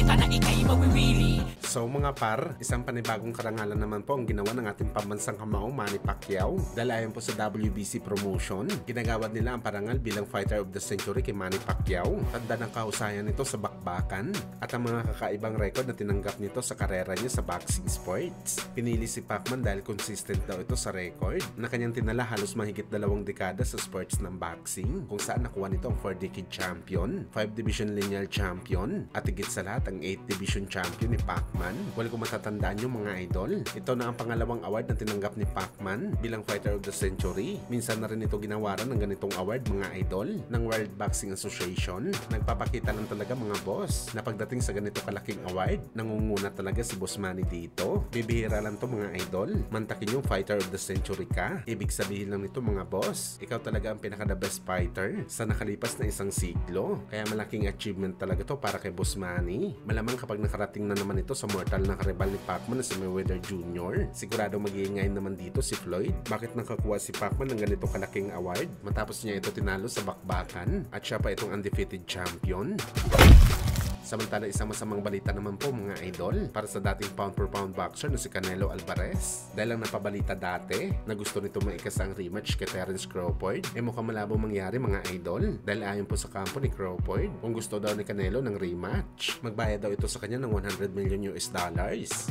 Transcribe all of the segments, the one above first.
ka na ika'y mawiwili. So mga par, isang panibagong karangalan naman po ang ginawa ng ating pambansang kamao Manny Pacquiao. Dahil ayon po sa WBC promotion, ginagawad nila ang parangal bilang Fighter of the Century kay Manny Pacquiao. Tanda ng kahusayan nito sa bakbakan at ang mga kakaibang record na tinanggap nito sa karera niya sa boxing sports. Pinili si Pacman dahil consistent daw ito sa record na kanyang tinala halos mahigit 2 dekada sa sports ng boxing, kung saan nakuha nito ang 4-decade champion, 5-division lineal champion, at higit sa lahat ang 8-division champion ni Pacman. Well, kung matatandaan nyo mga idol, ito na ang pangalawang award na tinanggap ni Pacman bilang Fighter of the Century. Minsan na rin ito ginawaran ng ganitong award mga idol ng World Boxing Association. Nagpapakita lang talaga mga boss na pagdating sa ganito kalaking award, nangunguna talaga si Boss Manny dito. Bibihira lang to mga idol. Mantakin yung Fighter of the Century ka. Ibig sabihin lang nito mga boss, ikaw talaga ang pinaka the best fighter sa nakalipas na isang siglo. Kaya malaking achievement talaga to para kay Boss Manny. Malamang kapag nakarating na naman ito sa mortal na karibal ni Pacman na si Mayweather Jr., sigurado mag-iingayin naman dito si Floyd. Bakit nakakuha si Pacman ng ganito kalaking award matapos niya ito tinalo sa bakbakan at siya pa itong undefeated champion? Samantala, isang masamang balita naman po mga idol para sa dating pound per pound boxer na si Canelo Alvarez. Dahil lang napabalita dati na gusto nito maikas ang rematch kay Terence Crawford, mukhang malabo mangyari mga idol. Dahil ayon po sa kampo ni Crawford, kung gusto daw ni Canelo ng rematch, magbayad daw ito sa kanya ng $100 million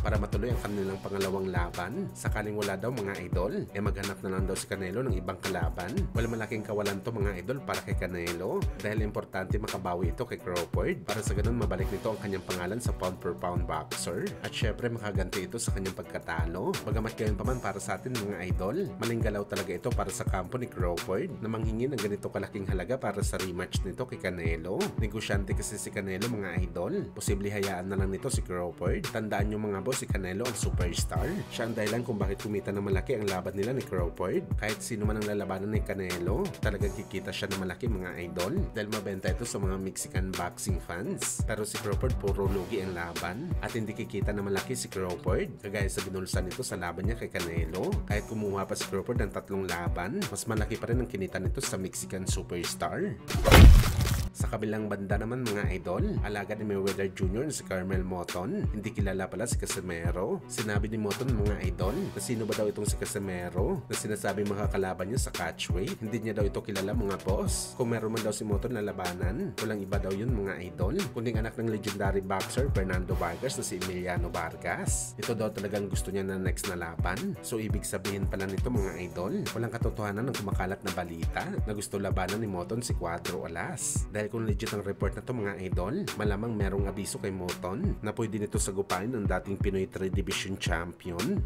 para matuloy ang kanilang pangalawang laban. Sakaling wala daw mga idol, maghanap na lang daw si Canelo ng ibang kalaban. Wala malaking kawalan to mga idol para kay Canelo dahil importante makabawi ito kay Crawford para sa ganun mabalik nito ang kanyang pangalan sa pound per pound boxer at syempre makaganti ito sa kanyang pagkatalo. Bagamat gayon pa man para sa atin mga idol, malinggalaw talaga ito para sa kampo ni Crawford na manghingi ng ganito kalaking halaga para sa rematch nito kay Canelo. Negosyante kasi si Canelo mga idol. Posible hayaan na lang nito si Crawford. Tandaan nyo mga boss, si Canelo ang superstar. Siya ang dahilan kung bakit kumita na malaki ang laban nila ni Crawford. Kahit sino man ang lalabanan ni Canelo, talagang kikita siya na malaki mga idol dahil mabenta ito sa mga Mexican boxing fans. Pero si Crawford puro lugi ang laban at hindi kikita na malaki si Crawford kagaya sa binulsan nito sa laban niya kay Canelo. Kahit kumuha pa si Crawford ng 3 laban, mas malaki pa rin ang kinita nito sa Mexican superstar. Sa kabilang banda naman mga idol, alagad ni Mayweather Jr. na si Carmel Moton, hindi kilala pala si Casimero. Sinabi ni Moton mga idol na sino ba daw itong si Casimero na sinasabi makakalaban niya sa catchweight. Hindi niya daw ito kilala mga boss. Kung meron man daw si Moton na labanan, walang iba daw yun mga idol, kundi anak ng legendary boxer Fernando Vargas na si Emiliano Vargas. Ito daw talagang gusto niya na next na laban. So ibig sabihin pala nito mga idol, walang katotohanan ng kumakalat na balita na gusto labanan ni Moton si Cuadro Alas. Dahil kung legit ang report na to mga idol, malamang merong abiso kay Moton na pwede nito sagupain ng dating Pinoy 3 Division champion.